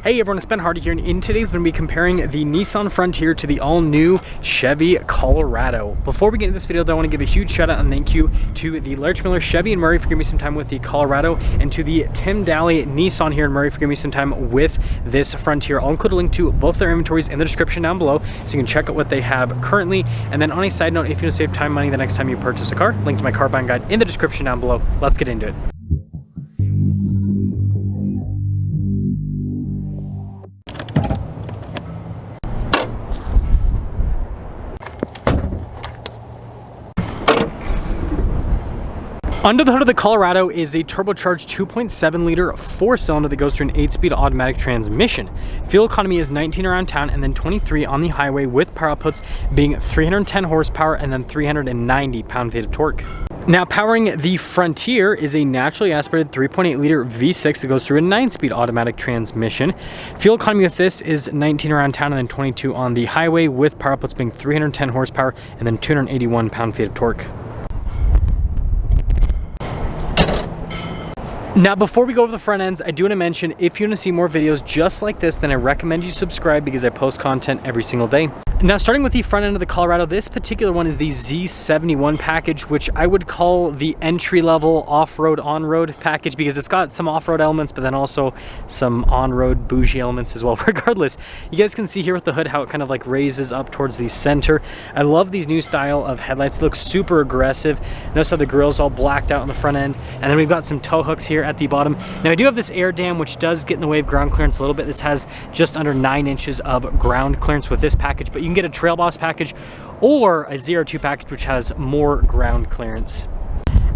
Hey everyone, it's Ben Hardy here, and in today's video, we're going to be comparing the Nissan Frontier to the all-new Chevy Colorado. Before we get into this video, though, I want to give a huge shout out and thank you to the Large Miller Chevy in Murray for giving me some time with the Colorado, and to the Tim Daly Nissan here in Murray for giving me some time with this Frontier. I'll include a link to both their inventories in the description down below, so you can check out what they have currently. And then on a side note, if you want to save time and money the next time you purchase a car, link to my car buying guide in the description down below. Let's get into it. Under the hood of the Colorado is a turbocharged 2.7 liter 4-cylinder that goes through an 8-speed automatic transmission. Fuel economy is 19 around town and then 23 on the highway, with power outputs being 310 horsepower and then 390 pound-feet of torque. Now, powering the Frontier is a naturally aspirated 3.8 liter V6 that goes through a 9-speed automatic transmission. Fuel economy with this is 19 around town and then 22 on the highway, with power outputs being 310 horsepower and then 281 pound-feet of torque. Now, before we go over the front ends, I do want to mention, if you want to see more videos just like this, then I recommend you subscribe because I post content every single day. Now, starting with the front end of the Colorado, this particular one is the Z71 package, which I would call the entry-level off-road, on-road package, because it's got some off-road elements, but then also some on-road bougie elements as well. Regardless, you guys can see here with the hood how it kind of like raises up towards the center. I love these new style of headlights. It looks super aggressive. Notice how the grille's all blacked out on the front end, and then we've got some tow hooks here at the bottom. Now, I do have this air dam, which does get in the way of ground clearance a little bit. This has just under 9 inches of ground clearance with this package, but you can get a Trail Boss package or a 02 package, which has more ground clearance.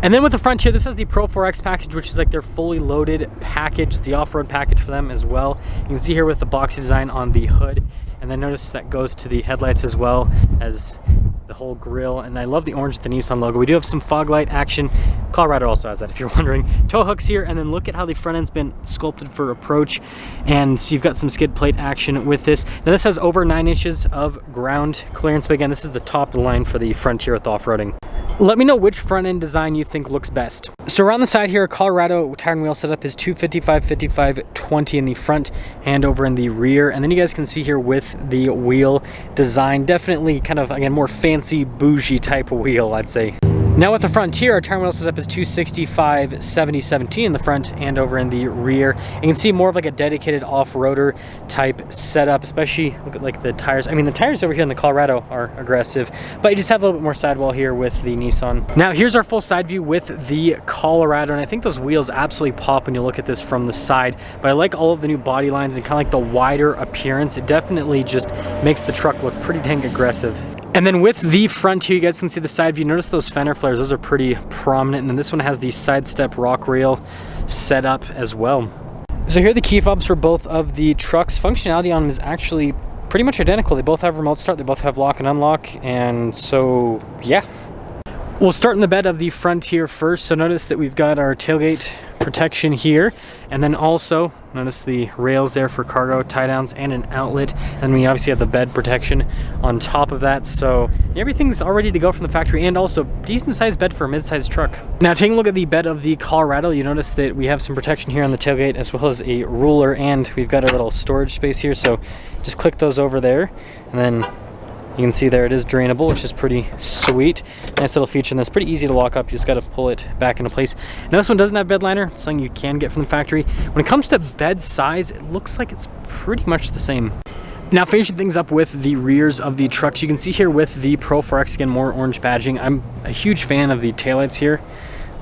And then with the Frontier, this has the Pro 4X package, which is like their fully loaded package, the off-road package for them as well. You can see here with the boxy design on the hood, and then notice that goes to the headlights as well as the whole grille. And I love the orange with the Nissan logo. We do have some fog light action. Colorado also has that, if you're wondering. Tow hooks here, and then look at how the front end's been sculpted for approach, and so you've got some skid plate action with this. Now, this has over 9 inches of ground clearance, but again, this is the top of the line for the Frontier with off-roading. Let me know which front end design you think looks best. So around the side here, Colorado tire and wheel setup is 255, 55, 20 in the front and over in the rear. And then you guys can see here with the wheel design, definitely kind of, again, more fancy bougie type of wheel, I'd say. Now with the Frontier, our tire and wheel setup is 265, 70, 17 in the front and over in the rear. You can see more of like a dedicated off-roader type setup, especially look at like the tires. I mean, the tires over here in the Colorado are aggressive, but you just have a little bit more sidewall here with the Nissan. Now here's our full side view with the Colorado, and I think those wheels absolutely pop when you look at this from the side, but I like all of the new body lines and kind of like the wider appearance. It definitely just makes the truck look pretty dang aggressive. And then with the Frontier, you guys can see the side view. Notice those fender flares, those are pretty prominent. And then this one has the side step rock rail set up as well. So here are the key fobs for both of the trucks. Functionality on them is actually pretty much identical. They both have remote start, they both have lock and unlock, and so yeah. We'll start in the bed of the Frontier first. So notice that we've got our tailgate protection here, and then also notice the rails there for cargo tie downs and an outlet, and we obviously have the bed protection on top of that, so everything's all ready to go from the factory, and also decent sized bed for a mid-sized truck. Now, taking a look at the bed of the Colorado, you notice that we have some protection here on the tailgate as well as a ruler, and we've got a little storage space here, so just click those over there, and then you can see there it is drainable, which is pretty sweet. Nice little feature, and that's pretty easy to lock up. You just got to pull it back into place. Now, this one doesn't have bed liner. It's something you can get from the factory. When it comes to bed size, it looks like it's pretty much the same. Now, finishing things up with the rears of the trucks, you can see here with the Pro 4X, again, more orange badging. I'm a huge fan of the taillights here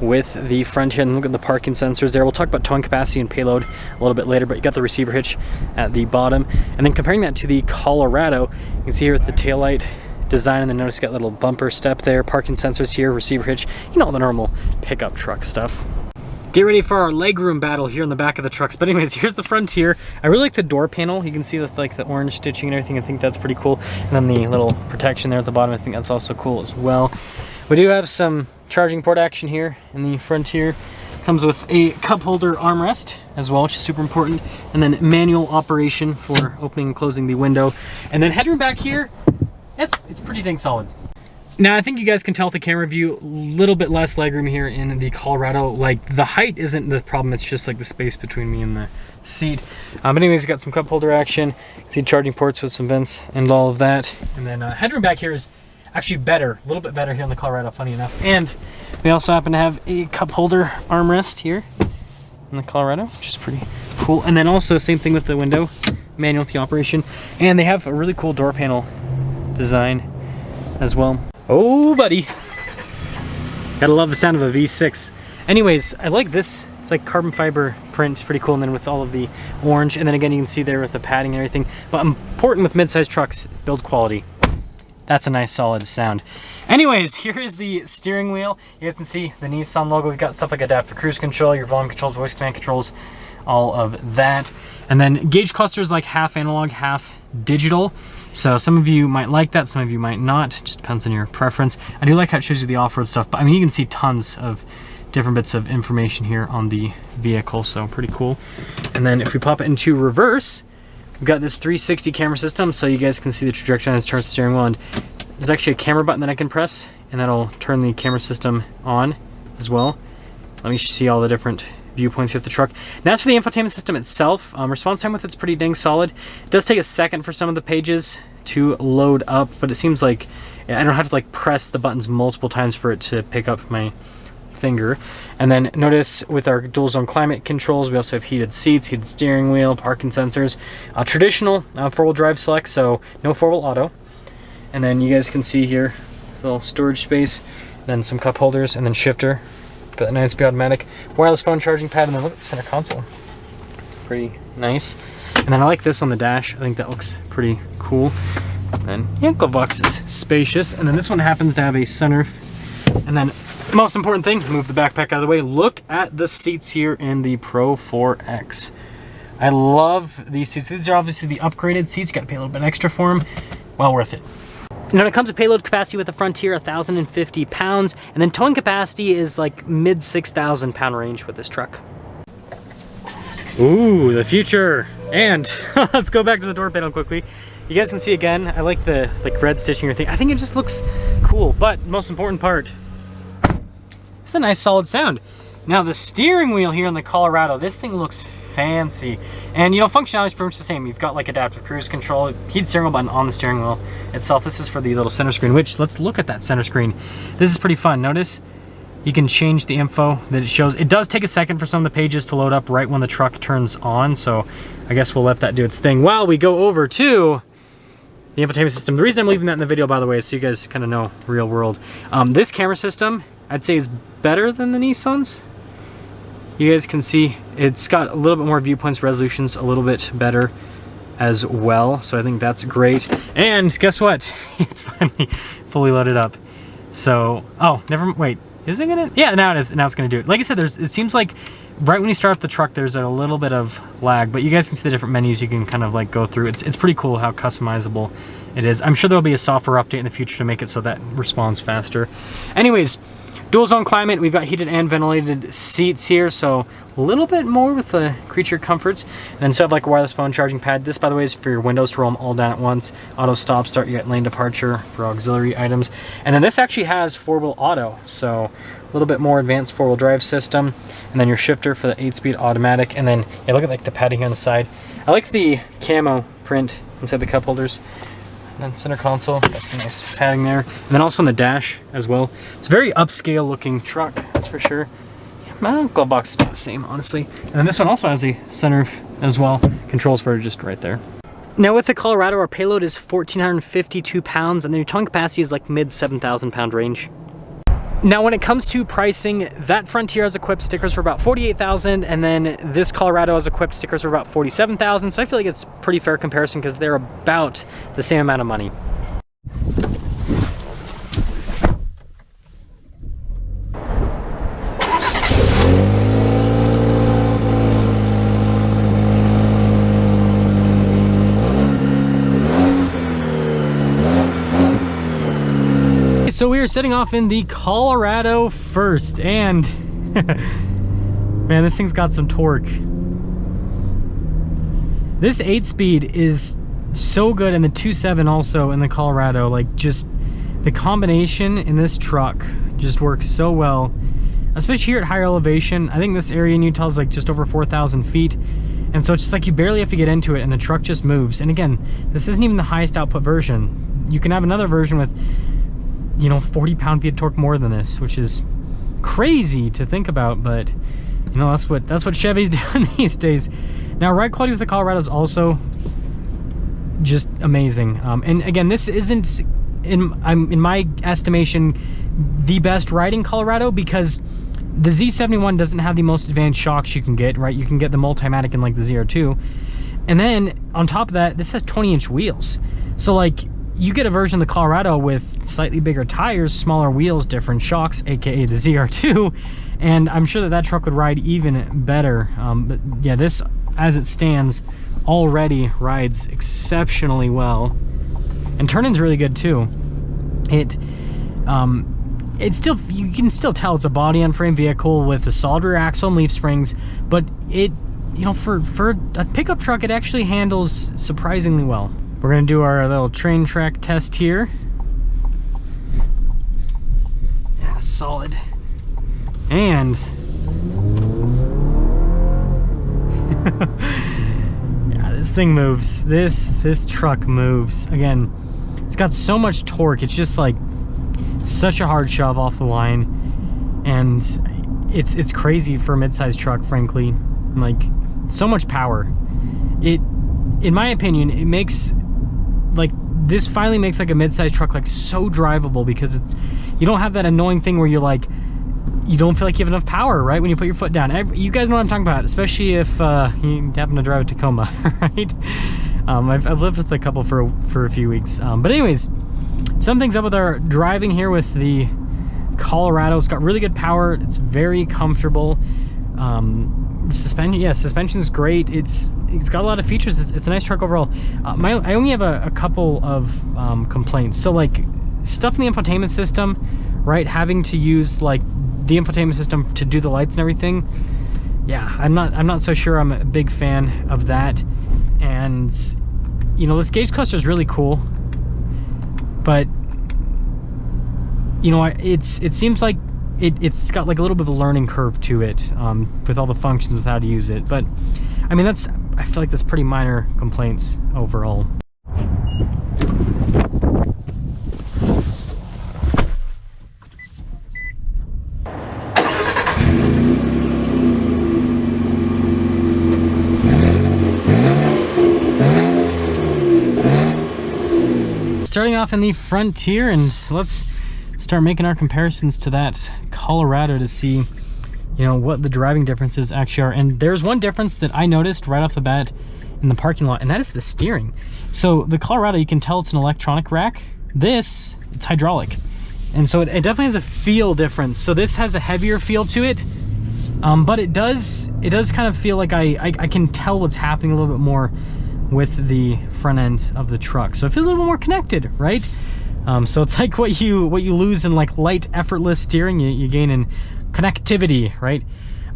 with the Frontier, and look at the parking sensors there. We'll talk about towing capacity and payload a little bit later, but you got the receiver hitch at the bottom. And then comparing that to the Colorado, you can see here with the taillight design, and then notice you got a little bumper step there, parking sensors here, receiver hitch, you know, all the normal pickup truck stuff. Get ready for our legroom battle here in the back of the trucks. But anyways, here's the Frontier. I really like the door panel. You can see with like the orange stitching and everything. I think that's pretty cool. And then the little protection there at the bottom, I think that's also cool as well. We do have some charging port action here in the Frontier. Comes with a cup holder armrest as well, which is super important. And then manual operation for opening and closing the window. And then headroom back here, it's pretty dang solid. Now, I think you guys can tell with the camera view, a little bit less legroom here in the Colorado. Like, the height isn't the problem, it's just like the space between me and the seat. But anyways, got some cup holder action. See charging ports with some vents and all of that. And then headroom back here is actually better, a little bit better here in the Colorado, funny enough. And we also happen to have a cup holder armrest here in the Colorado, which is pretty cool. And then also same thing with the window, manual key operation. And they have a really cool door panel design as well. Oh, buddy. Gotta love the sound of a V6. Anyways, I like this. It's like carbon fiber print, it's pretty cool. And then with all of the orange, and then again, you can see there with the padding and everything. But important with mid-size trucks, build quality. That's a nice solid sound. Anyways, here is the steering wheel. You guys can see the Nissan logo. We've got stuff like adaptive cruise control, your volume controls, voice command controls, all of that. And then gauge cluster is like half analog, half digital. So some of you might like that, some of you might not. Just depends on your preference. I do like how it shows you the off-road stuff, but I mean, you can see tons of different bits of information here on the vehicle, so pretty cool. And then if we pop it into reverse, we've got this 360 camera system, so you guys can see the trajectory on this turn the steering wheel. And there's actually a camera button that I can press, and that'll turn the camera system on as well. Let me see all the different viewpoints here of the truck. Now as for the infotainment system itself, response time with it's pretty dang solid. It does take a second for some of the pages to load up, but it seems like I don't have to like press the buttons multiple times for it to pick up my finger. And then notice with our dual zone climate controls, we also have heated seats, heated steering wheel, parking sensors, traditional four-wheel drive select, so no four-wheel auto. And then you guys can see here a little storage space, then some cup holders, and then shifter. Got a 9-speed automatic, wireless phone charging pad, and then look at the center console. Pretty nice. And then I like this on the dash. I think that looks pretty cool. And then yeah, glove box is spacious. And then this one happens to have a sunroof. And then the most important thing, move the backpack out of the way. Look at the seats here in the Pro 4X. I love these seats. These are obviously the upgraded seats. You got to pay a little bit extra for them. Well worth it. And when it comes to payload capacity with the Frontier, 1,050 pounds, and then towing capacity is like mid 6,000 pound range with this truck. Ooh, the future. And let's go back to the door panel quickly. You guys can see again, I like the red stitching or thing. I think it just looks cool, but most important part, it's a nice solid sound. Now the steering wheel here in the Colorado, this thing looks fancy. And you know, functionality is pretty much the same. You've got like adaptive cruise control, heated steering wheel button on the steering wheel itself. This is for the little center screen, which let's look at that center screen. This is pretty fun. Notice you can change the info that it shows. It does take a second for some of the pages to load up right when the truck turns on. So I guess we'll let that do its thing while we go over to the infotainment system. The reason I'm leaving that in the video, by the way, is so you guys kind of know real world. This camera system, I'd say is better than the Nissans. You guys can see it's got a little bit more viewpoints, resolutions a little bit better as well. So I think that's great. And guess what? It's finally fully loaded up. So, oh, wait, is it gonna? Yeah, now it is. Now it's gonna do it. Like I said, it seems like right when you start up the truck, there's a little bit of lag, but you guys can see the different menus you can kind of like go through. It's pretty cool how customizable it is. I'm sure there'll be a software update in the future to make it so that responds faster. Anyways, dual zone climate, we've got heated and ventilated seats here, so a little bit more with the creature comforts. And then instead of like a wireless phone charging pad, this by the way is for your windows to roll them all down at once. Auto stop start, you got lane departure for auxiliary items. And then this actually has 4-wheel auto, so a little bit more advanced 4-wheel drive system. And then your shifter for the 8-speed automatic. And then yeah, look at like the padding here on the side. I like the camo print inside the cup holders. And then center console, got some nice padding there. And then also on the dash as well. It's a very upscale looking truck, that's for sure. Yeah, my glove box is about the same, honestly. And then this one also has a sunroof as well. Controls for just right there. Now with the Colorado, our payload is 1,452 pounds, and then your towing capacity is like mid 7,000 pound range. Now when it comes to pricing, that Frontier has equipped stickers for about 48,000, and then this Colorado has equipped stickers for about 47,000. So I feel like it's pretty fair comparison because they're about the same amount of money. So we are setting off in the Colorado first, and man, this thing's got some torque. This 8-speed is so good, and the 2.7 also in the Colorado. Like, just the combination in this truck just works so well, especially here at higher elevation. I think this area in Utah is like just over 4,000 feet. And so it's just like you barely have to get into it and the truck just moves. And again, this isn't even the highest output version. You can have another version with, you know, 40 pound-feet of torque more than this, which is crazy to think about, but you know, that's what Chevy's doing these days. Now, ride quality with the Colorado is also just amazing. And again, this isn't, in my estimation, the best riding Colorado, because the Z71 doesn't have the most advanced shocks you can get, right? You can get the Multimatic in like the ZR2. And then on top of that, this has 20-inch wheels. So like, you get a version of the Colorado with slightly bigger tires, smaller wheels, different shocks, aka the ZR2, and I'm sure that truck would ride even better. But yeah, this, as it stands, already rides exceptionally well, and turn-in's really good too. It's still, you can still tell it's a body-on-frame vehicle with a solid rear axle and leaf springs, but it, you know, for a pickup truck, it actually handles surprisingly well. We're gonna do our little train track test here. Yeah, solid. And yeah, this thing moves. This truck moves. Again, it's got so much torque. It's just like such a hard shove off the line, and it's crazy for a mid-sized truck, frankly. Like, so much power. It, in my opinion, it makes, like, this finally makes like a mid-sized truck like so drivable, because it's, you don't have that annoying thing where you're like, you don't feel like you have enough power, right, when you put your foot down. You guys know what I'm talking about, especially if you happen to drive a Tacoma, right? I've lived with a couple for a few weeks, but anyways, something's up with our driving here with the Colorado. It's got really good power. It's very comfortable. The suspension, yeah, suspension's great. It's got a lot of features. It's a nice truck overall. I only have a couple of complaints. So like, stuff in the infotainment system, right? Having to use like the infotainment system to do the lights and everything. Yeah, I'm not so sure I'm a big fan of that. And you know, this gauge cluster is really cool, but you know, it seems like it's got like a little bit of a learning curve to it, with all the functions with how to use it. But I mean, I feel like that's pretty minor complaints overall. Starting off in the Frontier, and let's start making our comparisons to that Colorado to see, you know, what the driving differences actually are. And there's one difference that I noticed right off the bat in the parking lot, and that is the steering. So the Colorado, you can tell it's an electronic rack. This, it's hydraulic, and so it definitely has a feel difference. So this has a heavier feel to it, but it does kind of feel like I can tell what's happening a little bit more with the front end of the truck. So it feels a little more connected, right? So it's like what you lose in like light, effortless steering, you gain in connectivity, right?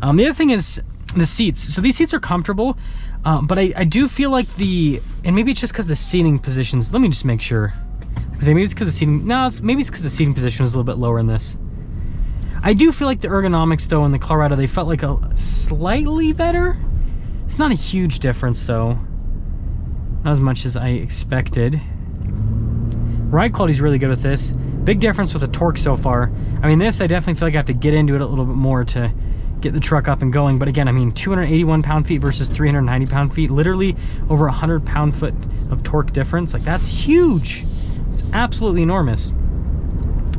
The other thing is the seats. So these seats are comfortable, but I do feel like and maybe it's just because the seating positions, let me just make sure. Because maybe it's because the seating, no, maybe it's because the seating position was a little bit lower in this. I do feel like the ergonomics though in the Colorado, they felt like a slightly better. It's not a huge difference though. Not as much as I expected. Ride quality is really good with this. Big difference with the torque so far. I mean, this, I definitely feel like I have to get into it a little bit more to get the truck up and going. But again, I mean, 281 pound-feet versus 390 pound-feet, literally over 100 pound-foot of torque difference. Like, that's huge. It's absolutely enormous.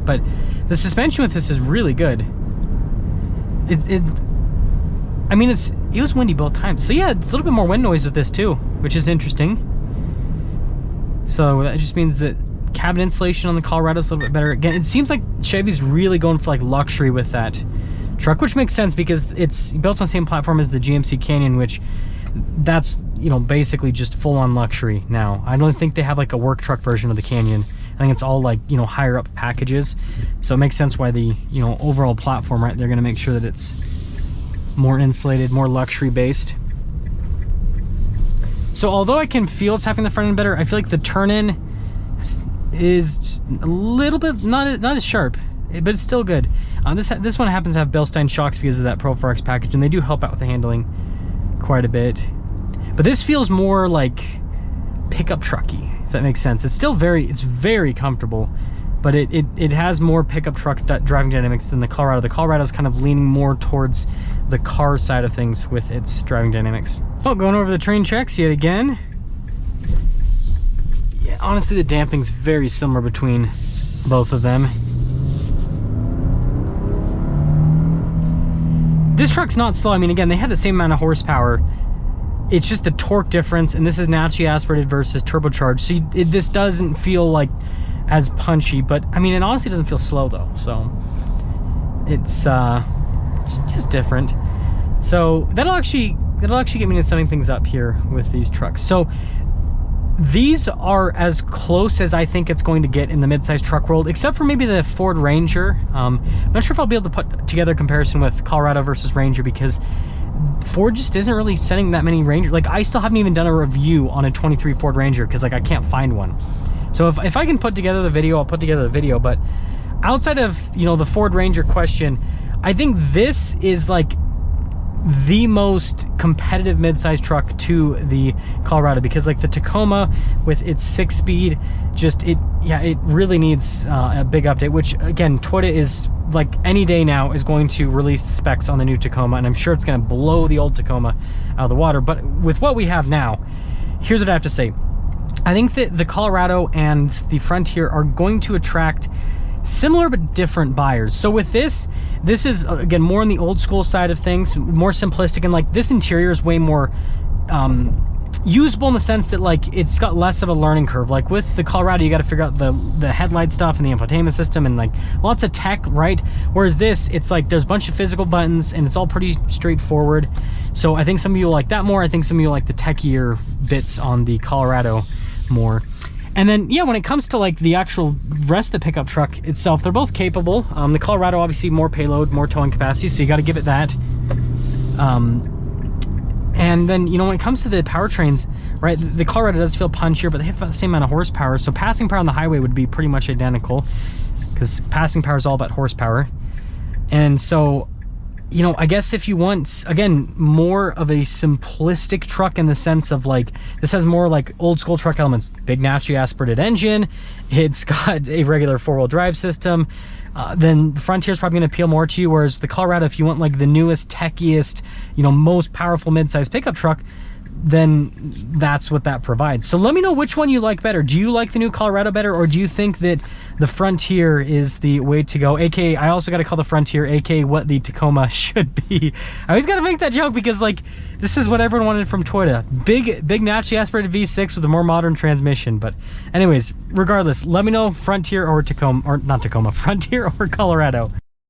But the suspension with this is really good. I mean, it was windy both times. So yeah, it's a little bit more wind noise with this too, which is interesting. So that just means that cabin insulation on the Colorado is a little bit better. Again, it seems like Chevy's really going for like luxury with that truck, which makes sense because it's built on the same platform as the GMC Canyon, which that's, you know, basically just full-on luxury now. I don't think they have like a work truck version of the Canyon. I think it's all like, you know, higher up packages. So it makes sense why the, you know, overall platform, right, they're going to make sure that it's more insulated, more luxury based. So although I can feel it's happening the front end better, I feel like the turn-in is just a little bit not as sharp, but it's still good. This one happens to have Bilstein shocks because of that Pro 4X package, and they do help out with the handling quite a bit. But this feels more like pickup trucky, if that makes sense. It's still very comfortable, but it has more pickup truck driving dynamics than the Colorado. The Colorado is kind of leaning more towards the car side of things with its driving dynamics. Oh, going over the train checks yet again. Yeah, honestly, the damping's very similar between both of them. This truck's not slow. I mean, again, they have the same amount of horsepower. It's just the torque difference, and this is naturally aspirated versus turbocharged. So this doesn't feel like as punchy, but I mean, it honestly doesn't feel slow though. So it's just different. So that'll actually get me to setting things up here with these trucks. So these are as close as I think it's going to get in the midsize truck world, except for maybe the Ford Ranger. I'm not sure if I'll be able to put together a comparison with Colorado versus Ranger, because Ford just isn't really sending that many Ranger. Like, I still haven't even done a review on a 23 Ford Ranger because, like, I can't find one. So if I can put together the video, I'll put together the video. But outside of, you know, the Ford Ranger question, I think this is like the most competitive midsize truck to the Colorado, because like the Tacoma with its 6-speed, just it really needs a big update, which again, Toyota is like any day now is going to release the specs on the new Tacoma, and I'm sure it's going to blow the old Tacoma out of the water. But with what we have now, here's what I have to say. I think that the Colorado and the Frontier are going to attract similar but different buyers. So with this is again more on the old school side of things, more simplistic, and like this interior is way more usable in the sense that like it's got less of a learning curve. Like with the Colorado, you got to figure out the headlight stuff and the infotainment system and like lots of tech, right? Whereas this, it's like there's a bunch of physical buttons and it's all pretty straightforward. So I think some of you will like that more. I think some of you will like the techier bits on the Colorado more. And then, yeah, when it comes to like the actual rest of the pickup truck itself, they're both capable. The Colorado, obviously more payload, more towing capacity, so you got to give it that. And then, you know, when it comes to the powertrains, right, the Colorado does feel punchier, but they have about the same amount of horsepower. So passing power on the highway would be pretty much identical, because passing power is all about horsepower. And so, you know, I guess if you want, again, more of a simplistic truck in the sense of like, this has more like old school truck elements, big naturally aspirated engine, it's got a regular 4-wheel drive system, then the Frontier is probably going to appeal more to you. Whereas the Colorado, if you want like the newest, techiest, you know, most powerful mid-size pickup truck, then that's what that provides. So let me know which one you like better. Do you like the new Colorado better, or do you think that the Frontier is the way to go? AKA, I also got to call the Frontier AKA what the Tacoma should be. I always got to make that joke because like this is what everyone wanted from Toyota. Big naturally aspirated V6 with a more modern transmission. But anyways, regardless, let me know Frontier or Tacoma, or not Tacoma, Frontier or Colorado.